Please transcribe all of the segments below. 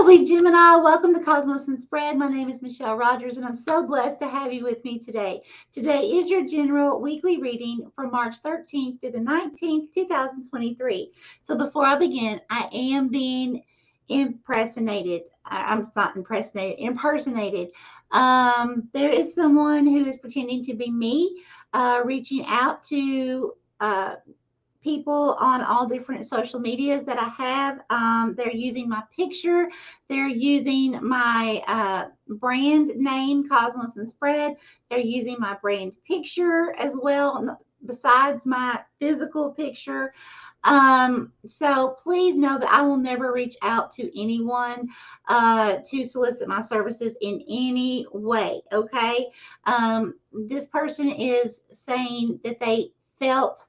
lovely Gemini. Welcome to Cosmos and Spread. My name is Michelle Rogers, and I'm so blessed to have you with me today. Today is your general weekly reading for March 13th through the 19th, 2023. So before I begin, I am being impersonated. I'm not impersonated. There is someone who is pretending to be me, reaching out to people on all different social medias that I have. They're using my picture. They're using my brand name, Cosmos and Spread. They're using my brand picture as well, besides my physical picture. So please know that I will never reach out to anyone to solicit my services in any way, okay? This person is saying that they felt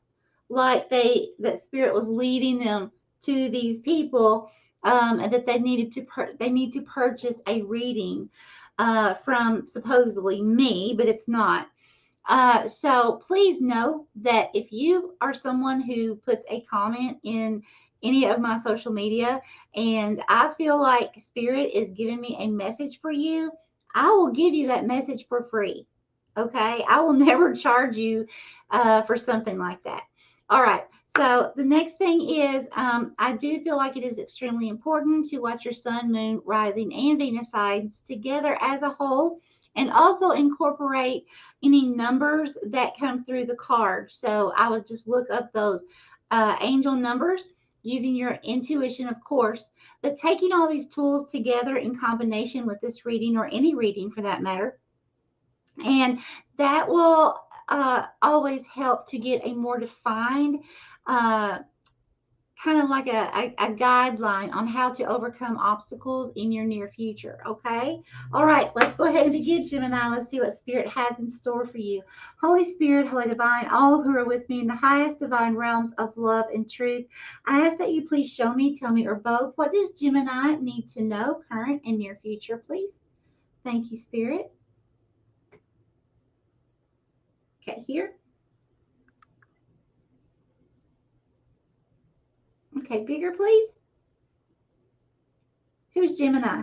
like that spirit was leading them to these people, and that they need to purchase a reading from supposedly me, but it's not. So please know that if you are someone who puts a comment in any of my social media and I feel like spirit is giving me a message for you, I will give you that message for free. Okay, I will never charge you for something like that. All right, so the next thing is I do feel like it is extremely important to watch your sun, moon, rising, and Venus signs together as a whole, and also incorporate any numbers that come through the card. So I would just look up those angel numbers using your intuition, of course, but taking all these tools together in combination with this reading, or any reading for that matter, and that will always help to get a more defined, kind of like a guideline on how to overcome obstacles in your near future. Okay. All right. Let's go ahead and begin, Gemini. Let's see what Spirit has in store for you. Holy Spirit, Holy Divine, all who are with me in the highest divine realms of love and truth, I ask that you please show me, tell me, or both, what does Gemini need to know, current and near future, please? Thank you, Spirit. Okay, here. Okay, bigger, please. Who's Gemini?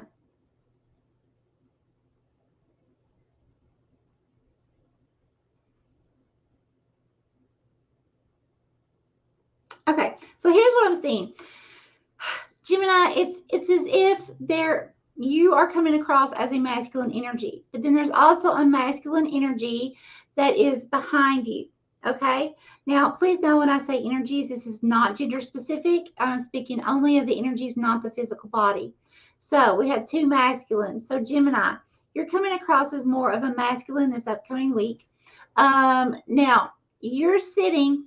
Okay, so here's what I'm seeing. Gemini, it's as if you are coming across as a masculine energy, but then there's also a masculine energy that is behind you. Okay, now please know when I say energies, this is not gender specific. I'm speaking only of the energies, not the physical body. So we have two masculines. So Gemini, you're coming across as more of a masculine this upcoming week. Now you're sitting.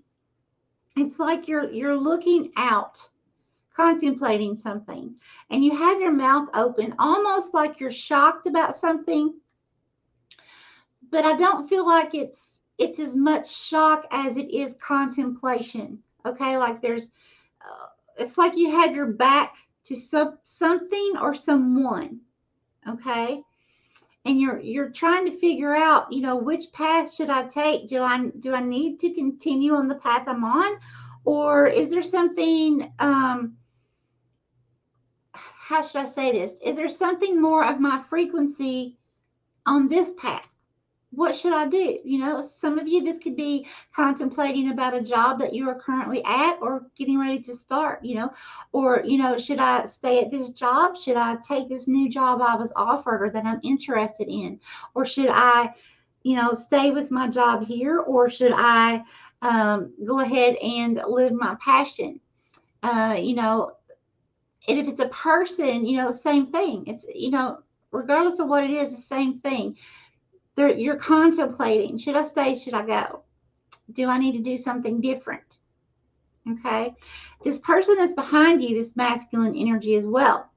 It's like you're looking out, contemplating something, and you have your mouth open, almost like you're shocked about something, but I don't feel like it's as much shock as it is contemplation. Okay, like there's it's like you have your back to something or someone. Okay, and you're trying to figure out, which path should I take? Do I need to continue on the path I'm on, or is there something, how should I say this? Is there something more of my frequency on this path? What should I do? Some of you, this could be contemplating about a job that you are currently at or getting ready to start, or, should I stay at this job? Should I take this new job I was offered or that I'm interested in? Or should I, stay with my job here? Or should I go ahead and live my passion? And if it's a person, same thing. It's, regardless of what it is, the same thing. You're contemplating, should I stay? Should I go? Do I need to do something different? Okay. This person that's behind you, this masculine energy as well,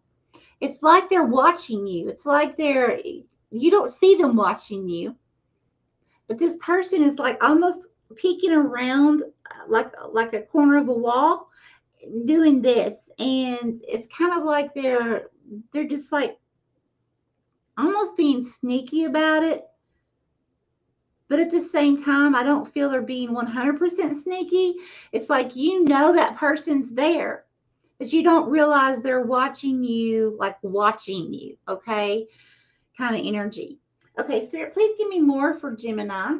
it's like they're watching you. It's like you don't see them watching you, but this person is like almost peeking around like a corner of a wall doing this. And it's kind of like they're just like almost being sneaky about it. But at the same time, I don't feel they're being 100% sneaky. It's like, that person's there, but you don't realize they're watching you, like watching you, okay? Kind of energy. Okay, Spirit, please give me more for Gemini.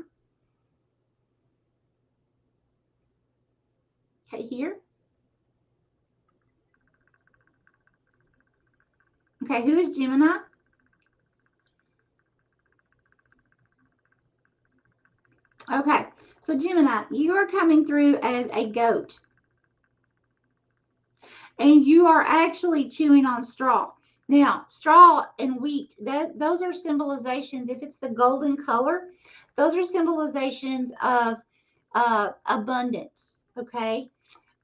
Okay, here. Okay, who is Gemini? Okay, so Gemini, you are coming through as a goat. And you are actually chewing on straw. Now, straw and wheat, those are symbolizations. If it's the golden color, those are symbolizations of abundance. Okay.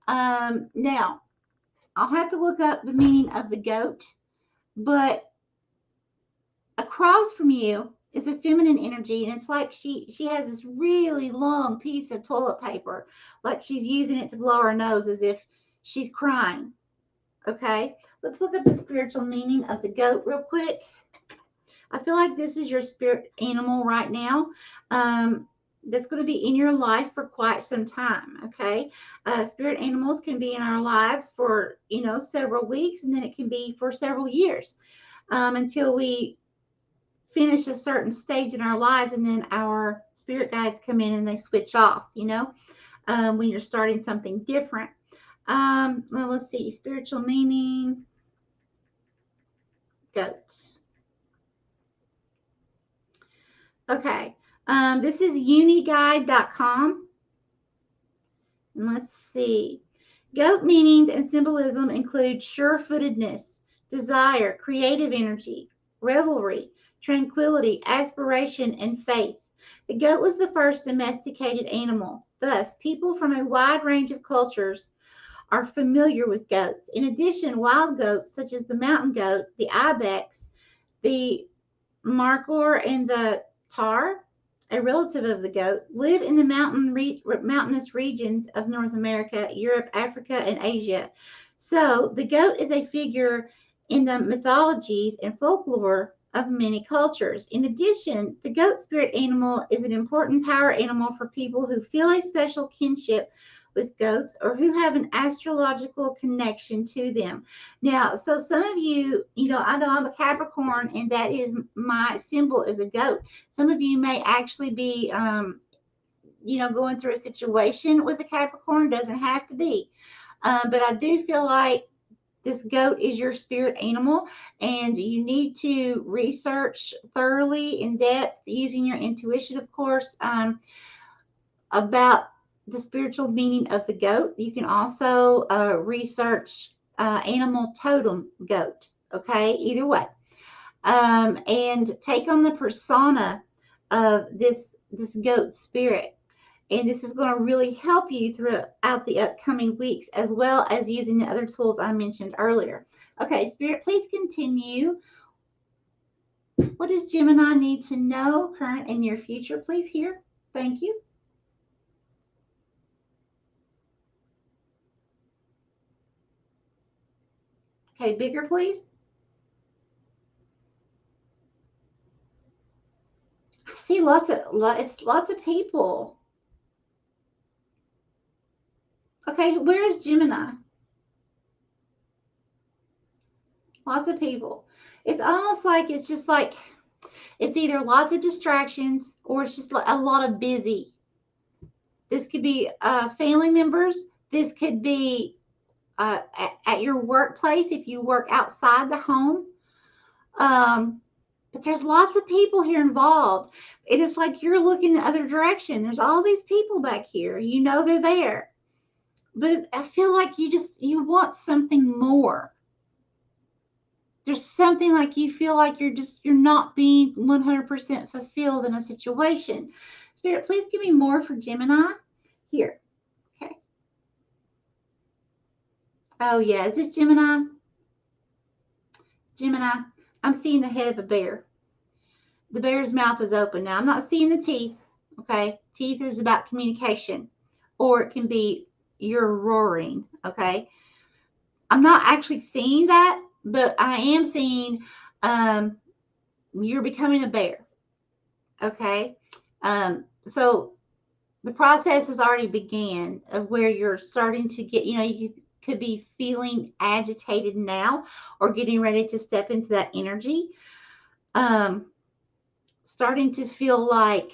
Now, I'll have to look up the meaning of the goat, but across from you is a feminine energy, and it's like she has this really long piece of toilet paper, like she's using it to blow her nose as if she's crying. Okay, let's look at the spiritual meaning of the goat real quick. I feel like this is your spirit animal right now. That's going to be in your life for quite some time. Okay, spirit animals can be in our lives for several weeks, and then it can be for several years until we finish a certain stage in our lives, and then our spirit guides come in and they switch off. When you're starting something different. Well, let's see. Spiritual meaning. Goat. Okay. This is uniguide.com. And let's see. Goat meanings and symbolism include sure-footedness, desire, creative energy, revelry, tranquility, aspiration, and faith. The goat was the first domesticated animal. Thus, people from a wide range of cultures are familiar with goats. In addition, wild goats such as the mountain goat, the ibex, the markhor, and the tahr, a relative of the goat, live in the mountainous regions of North America, Europe, Africa, and Asia. So the goat is a figure in the mythologies and folklore of many cultures. In addition, the goat spirit animal is an important power animal for people who feel a special kinship with goats or who have an astrological connection to them. Now, so some of you, I know I'm a Capricorn, and that is my symbol is a goat. Some of you may actually be, going through a situation with a Capricorn. Doesn't have to be. But I do feel like this goat is your spirit animal, and you need to research thoroughly, in depth, using your intuition, of course, about the spiritual meaning of the goat. You can also research animal totem goat. Okay, either way, and take on the persona of this goat spirit. And this is going to really help you throughout the upcoming weeks, as well as using the other tools I mentioned earlier. Okay, Spirit, please continue. What does Gemini need to know, current and near future, please, here? Thank you. Okay, bigger, please. I see lots of people. Okay, where is Gemini? Lots of people. It's almost like it's just like it's either lots of distractions or it's just a lot of busy. This could be family members. This could be at your workplace if you work outside the home. But there's lots of people here involved. It is like you're looking the other direction. There's all these people back here. They're there. But I feel like you want something more. There's something like you feel like you're not being 100% fulfilled in a situation. Spirit, please give me more for Gemini. Here. Okay. Oh, yeah. Is this Gemini? Gemini. I'm seeing the head of a bear. The bear's mouth is open. Now, I'm not seeing the teeth. Okay. Teeth is about communication. Or it can be you're roaring. Okay. I'm not actually seeing that, but I am seeing you're becoming a bear. Okay. So the process has already began of where you're starting to get, you could be feeling agitated now or getting ready to step into that energy. Starting to feel like,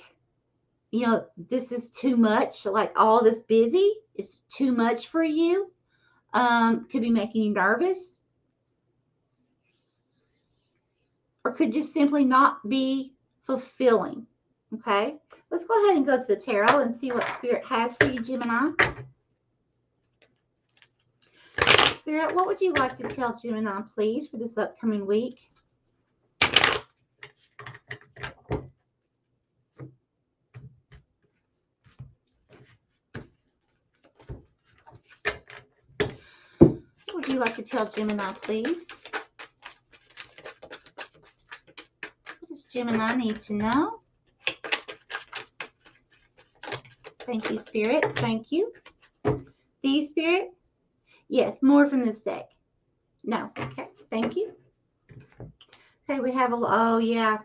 you know, this is too much, like all this busy is too much for you. Could be making you nervous, or could just simply not be fulfilling. Okay, let's go ahead and go to the tarot and see what Spirit has for you, Gemini. Spirit, what would you like to tell Gemini, please, for this upcoming week? What would you like to tell Gemini, please? What does Gemini need to know? Thank you, Spirit. Thank you. The Spirit? Yes, more from this deck. No. Okay. Thank you. Okay, we have a, oh yeah.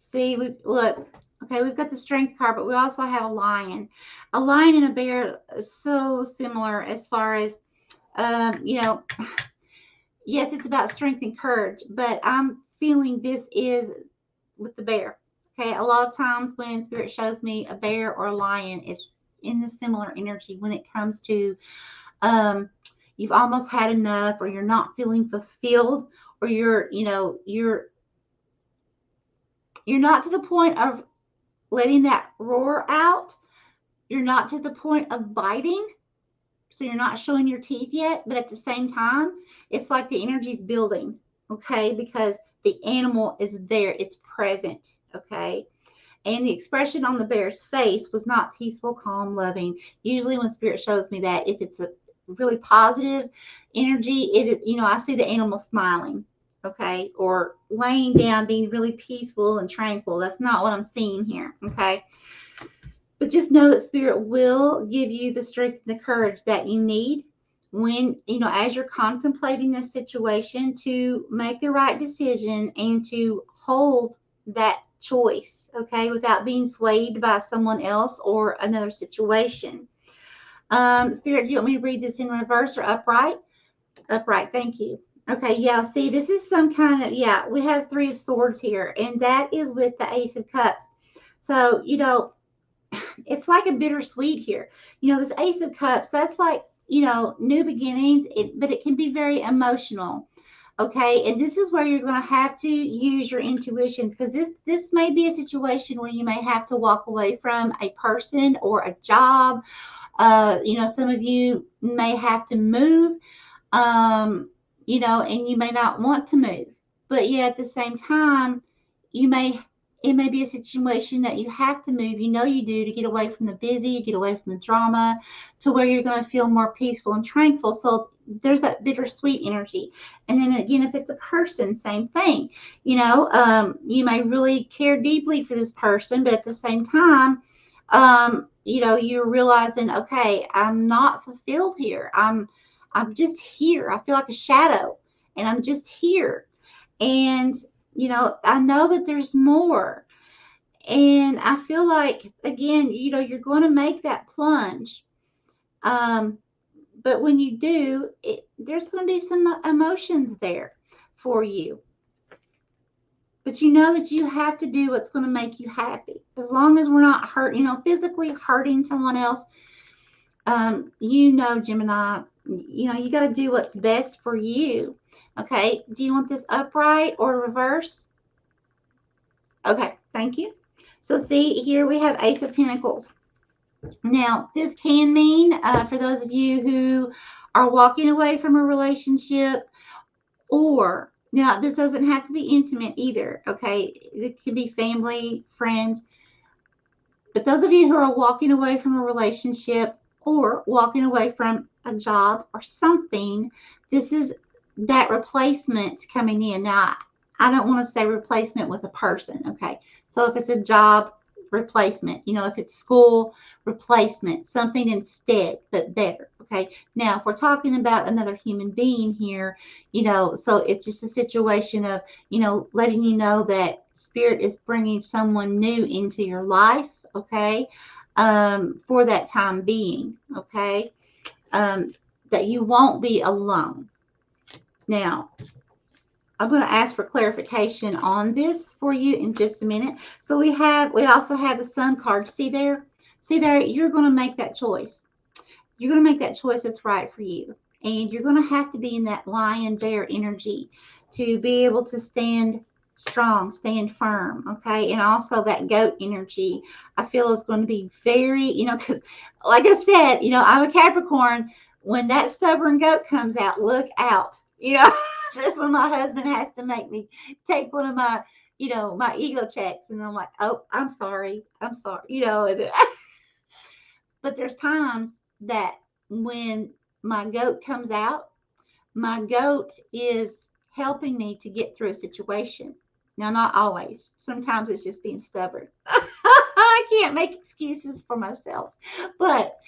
See, we look. Okay, we've got the Strength card, but we also have a lion. A lion and a bear is so similar as far as, you know, yes, it's about strength and courage, but I'm feeling this is with the bear. Okay, a lot of times when Spirit shows me a bear or a lion, it's in the similar energy when it comes to you've almost had enough, or you're not feeling fulfilled, or you're, you know, you're not to the point of letting that roar out. You're not to the point of biting, so you're not showing your teeth yet, but at the same time, it's like the energy's building, okay, because the animal is there, it's present, okay. And the expression on the bear's face was not peaceful, calm, loving. Usually when Spirit shows me that, if it's a really positive energy, it is, you know, I see the animal smiling, okay, or laying down, being really peaceful and tranquil. That's not what I'm seeing here, okay. But just know that Spirit will give you the strength and the courage that you need when, you know, as you're contemplating this situation, to make the right decision and to hold that choice, okay, without being swayed by someone else or another situation. Spirit, do you want me to read this in reverse or upright? Upright, thank you. Okay, yeah, see, this is some kind of, yeah, we have 3 of Swords here, and that is with the Ace of Cups. So, you know, it's like a bittersweet here. You know, this Ace of Cups, that's like, you know, new beginnings, but it can be very emotional. Okay, and this is where you're going to have to use your intuition, because this may be a situation where you may have to walk away from a person or a job. You know, some of you may have to move, you know, and you may not want to move, but yet at the same time, it may be a situation that you have to move, you know you do, to get away from the busy, get away from the drama, to where you're going to feel more peaceful and tranquil. So there's that bittersweet energy. And then again, if it's a person, same thing. You know, you may really care deeply for this person, but at the same time, you know, you're realizing, okay, I'm not fulfilled here. I'm just here. I feel like a shadow, and I'm just here. And you know, I know that there's more. And I feel like, again, you know, you're going to make that plunge. But when you do, there's going to be some emotions there for you. But you know that you have to do what's going to make you happy. As long as we're not hurt, you know, physically hurting someone else, you know, Gemini, you know, you got to do what's best for you. Okay, do you want this upright or reverse? Okay, thank you. So see, here we have Ace of Pentacles. Now, this can mean, for those of you who are walking away from a relationship, or, now this doesn't have to be intimate either, okay? It can be family, friends. But those of you who are walking away from a relationship or walking away from a job or something, this is that replacement coming in. Now, I don't want to say replacement with a person, okay? So if it's a job, replacement, you know, if it's school, replacement, something instead, but better, okay? Now, if we're talking about another human being here, you know, so it's just a situation of, you know, letting you know that Spirit is bringing someone new into your life, okay, for that time being, okay? that you won't be alone. Now, I'm going to ask for clarification on this for you in just a minute. So we also have the Sun card. See there? See there? You're going to make that choice. You're going to make that choice that's right for you. And you're going to have to be in that lion bear energy to be able to stand strong, stand firm, okay? And also that goat energy, I feel is going to be very, because like I said, I'm a Capricorn. When that stubborn goat comes out, look out. That's when my husband has to make me take one of my, my ego checks. And I'm like, oh, I'm sorry. But there's times that when my goat comes out, my goat is helping me to get through a situation. Now, not always. Sometimes it's just being stubborn. I can't make excuses for myself. But,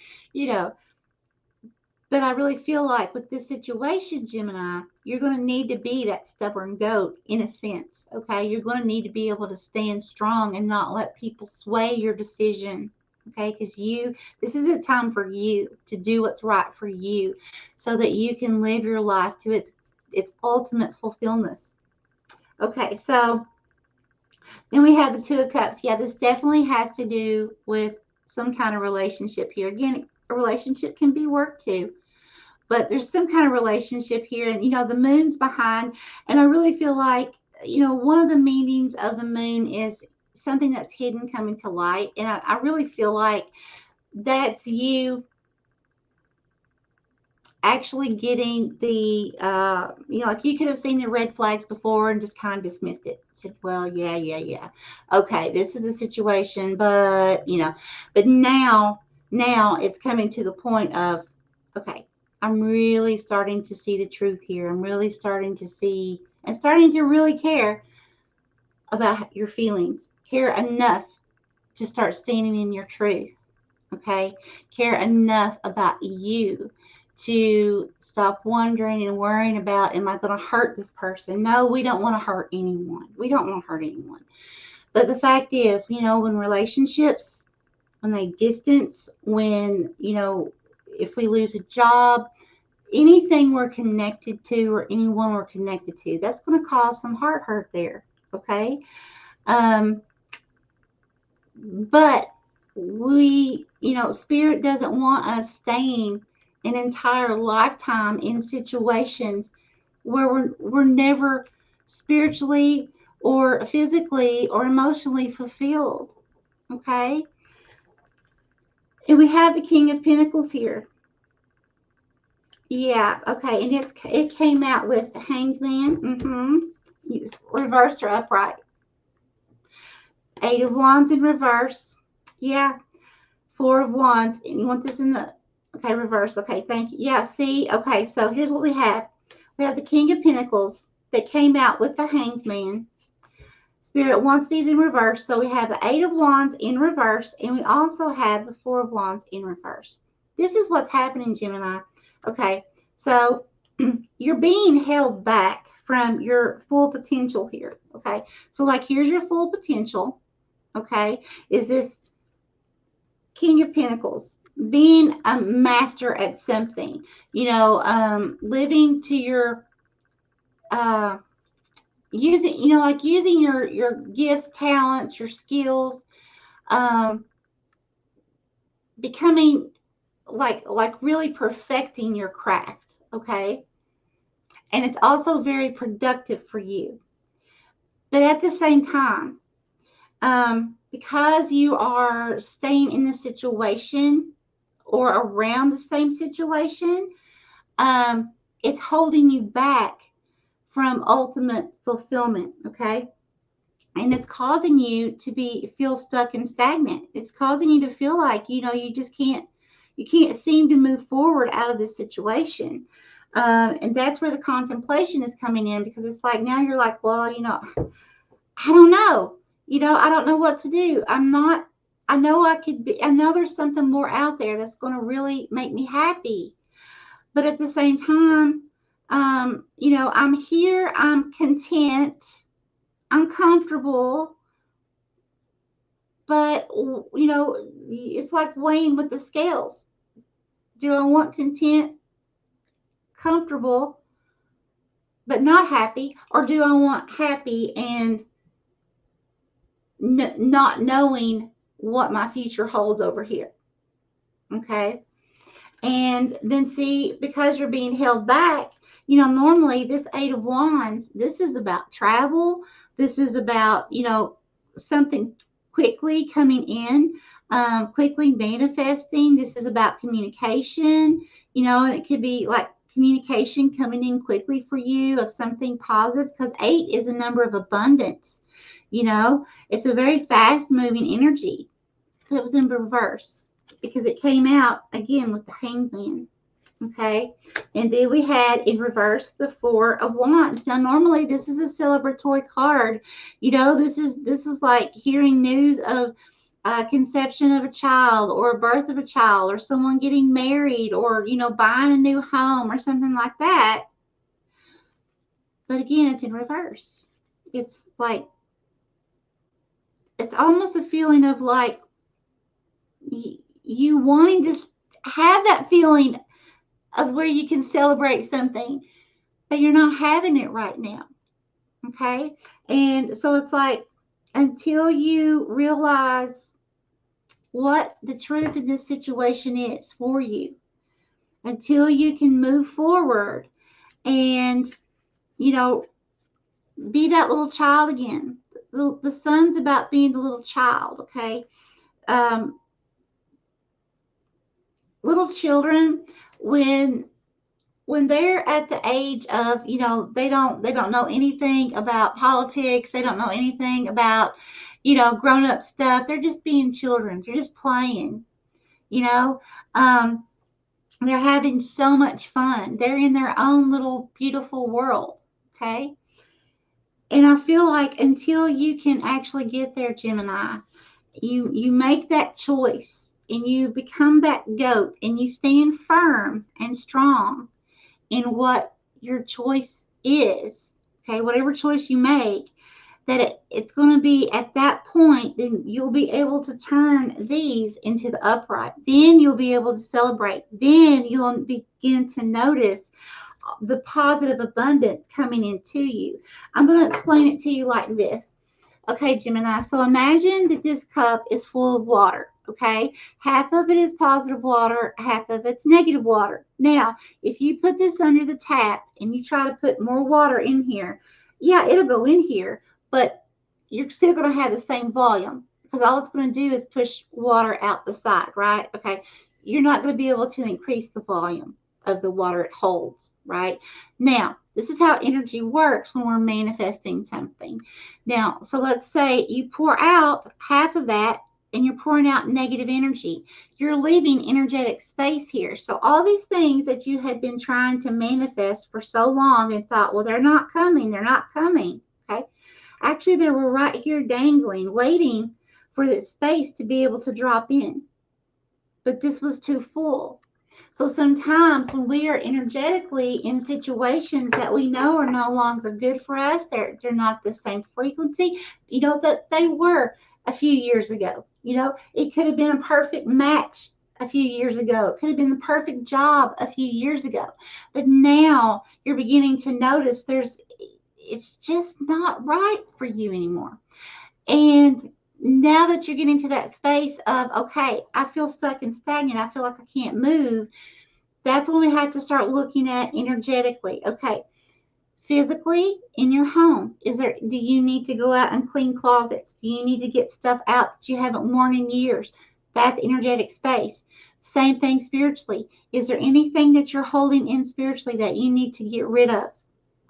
but I really feel like with this situation, Gemini, you're going to need to be that stubborn goat in a sense, okay? You're going to need to be able to stand strong and not let people sway your decision, okay? Because this is a time for you to do what's right for you so that you can live your life to its ultimate fulfillment. Okay, so then we have the Two of Cups. Yeah, this definitely has to do with some kind of relationship here. Again, a relationship can be work too. But there's some kind of relationship here, and the moon's behind, and I really feel like one of the meanings of the moon is something that's hidden coming to light, and I really feel like that's you actually getting the like you could have seen the red flags before and just kind of dismissed it, said, well, yeah, okay, this is the situation, but but now it's coming to the point of, okay, I'm really starting to see the truth here. I'm really starting to see and starting to really care about your feelings. Care enough to start standing in your truth. Okay? Care enough about you to stop wondering and worrying about, am I going to hurt this person? No, we don't want to hurt anyone. We don't want to hurt anyone. But the fact is, when relationships, when they distance, when, if we lose a job, anything we're connected to or anyone we're connected to, that's going to cause some heart hurt there, okay? But we, Spirit doesn't want us staying an entire lifetime in situations where we're never spiritually or physically or emotionally fulfilled, okay? And we have the King of Pentacles here. Yeah, okay, and it came out with the Hanged Man, reverse or upright. 8 of Wands in reverse. Yeah, 4 of Wands, and you want this in the, okay, reverse. Okay, thank you. Yeah, see, okay, so here's what we have. We have the King of Pentacles that came out with the Hanged Man. Spirit wants these in reverse, so we have the 8 of Wands in reverse, and we also have the 4 of Wands in reverse. This is what's happening, Gemini. Okay, so you're being held back from your full potential here. Okay, so like here's your full potential. Okay, is this King of Pentacles, being a master at something, living to your using your gifts, talents, your skills, becoming like really perfecting your craft, okay? And it's also very productive for you. But at the same time, because you are staying in the situation or around the same situation, it's holding you back from ultimate fulfillment, okay? And it's causing you to feel stuck and stagnant. It's causing you to feel like, you just can't seem to move forward out of this situation. And that's where the contemplation is coming in, because it's like, now you're like, well, I don't know. I don't know what to do. I know there's something more out there that's going to really make me happy. But at the same time, I'm here, I'm content, I'm comfortable, but, it's like weighing with the scales. Do I want content comfortable but not happy? Or do I want happy and not knowing what my future holds over here? Okay. And then see, because you're being held back, you know, normally this Eight of Wands, this is about travel. This is about, you know, something quickly coming in, quickly manifesting. This is about communication, you know, and it could be like communication coming in quickly for you of something positive, because 8 is a number of abundance. You know, it's a very fast moving energy. It was in reverse because it came out again with the Hangman. Okay, and then we had in reverse the Four of Wands. Now normally this is a celebratory card. You know, this is like hearing news of conception of a child, or a birth of a child, or someone getting married, or, you know, buying a new home or something like that. But again, it's in reverse. It's like, it's almost a feeling of like you wanting to have that feeling of where you can celebrate something, but you're not having it right now. Okay. And so it's like, until you realize what the truth in this situation is for you, until you can move forward and, you know, be that little child again. The sun's about being the little child. Okay. Little children, when they're at the age of, you know, they don't know anything about politics, they don't know anything about, you know, grown up stuff. They're just being children. They're just playing, you know. They're having so much fun. They're in their own little beautiful world. Okay. And I feel like until you can actually get there, Gemini, you make that choice and you become that goat and you stand firm and strong in what your choice is, okay, whatever choice you make, that it's going to be at that point, then you'll be able to turn these into the upright. Then you'll be able to celebrate. Then you'll begin to notice the positive abundance coming into you. I'm going to explain it to you like this. Okay, Gemini, so imagine that this cup is full of water. Okay, half of it is positive water, half of it's negative water. Now, if you put this under the tap and you try to put more water in here, yeah, it'll go in here, but you're still going to have the same volume, because all it's going to do is push water out the side, right? Okay, you're not going to be able to increase the volume of the water it holds, right? Now, this is how energy works when we're manifesting something. Now, so let's say you pour out half of that and you're pouring out negative energy. You're leaving energetic space here. So all these things that you had been trying to manifest for so long and thought, well, they're not coming, okay? Actually, they were right here dangling, waiting for that space to be able to drop in. But this was too full. So sometimes when we are energetically in situations that we know are no longer good for us, they're not the same frequency, you know, that they were a few years ago. You know, it could have been a perfect match a few years ago. It could have been the perfect job a few years ago. But now you're beginning to notice it's just not right for you anymore. And now that you're getting to that space of, okay, I feel stuck and stagnant, I feel like I can't move, that's when we have to start looking at energetically. Okay, physically in your home, do you need to go out and clean closets? Do you need to get stuff out that you haven't worn in years? That's energetic space. Same thing spiritually. Is there anything that you're holding in spiritually that you need to get rid of?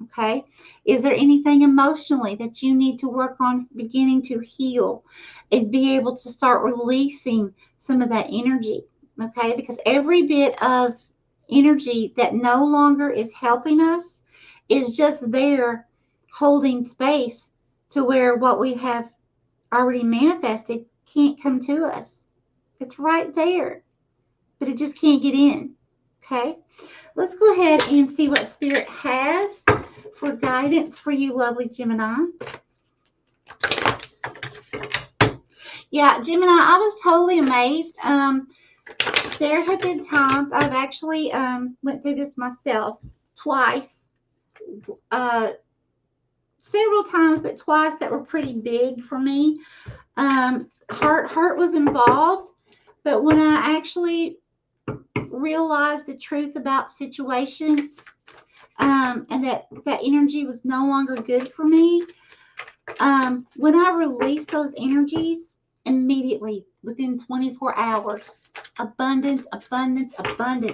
Okay. Is there anything emotionally that you need to work on beginning to heal and be able to start releasing some of that energy? Okay. Because every bit of energy that no longer is helping us is just there holding space to where what we have already manifested can't come to us. It's right there, but it just can't get in. Okay. Let's go ahead and see what Spirit has for guidance for you, lovely Gemini. Yeah, Gemini, I was totally amazed. There have been times I've actually went through this myself. twice, several times, but twice that were pretty big for me. Hurt was involved, but when I actually realized the truth about situations, and that energy was no longer good for me, when I released those energies, immediately within 24 hours, abundance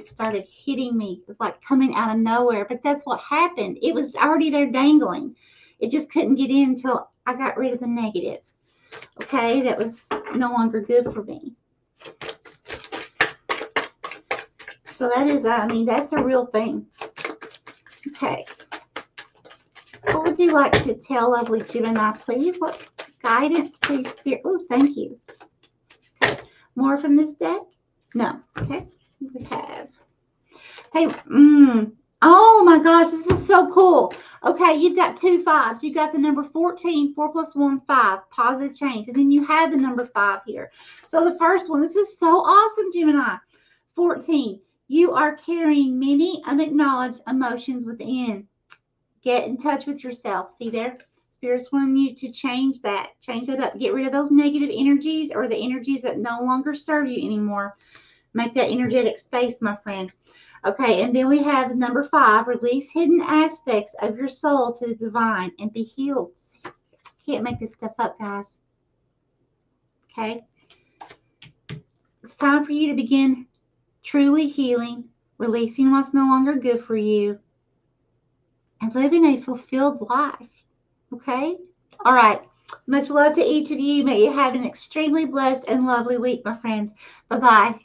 started hitting me. It was like coming out of nowhere, but that's what happened. It was already there dangling. It just couldn't get in until I got rid of the negative. Okay, that was no longer good for me. So that is, I mean, that's a real thing. Okay. What would you like to tell lovely Gemini, please? What guidance, please, Spirit? Oh, thank you. Okay. More from this deck? No. Okay. We have. Hey, oh my gosh, this is so cool. Okay, you've got 2 5s. You've got the number 14, 4 plus 1, 5, positive change. And then you have the number 5 here. So the first one, this is so awesome, Gemini. 14, you are carrying many unacknowledged emotions within. Get in touch with yourself. See there? Spirit's wanting you to change that. Change that up. Get rid of those negative energies or the energies that no longer serve you anymore. Make that energetic space, my friend. Okay, and then we have number 5. Release hidden aspects of your soul to the divine and be healed. Can't make this stuff up, guys. Okay? It's time for you to begin truly healing, releasing what's no longer good for you, and living a fulfilled life. Okay? All right. Much love to each of you. May you have an extremely blessed and lovely week, my friends. Bye-bye.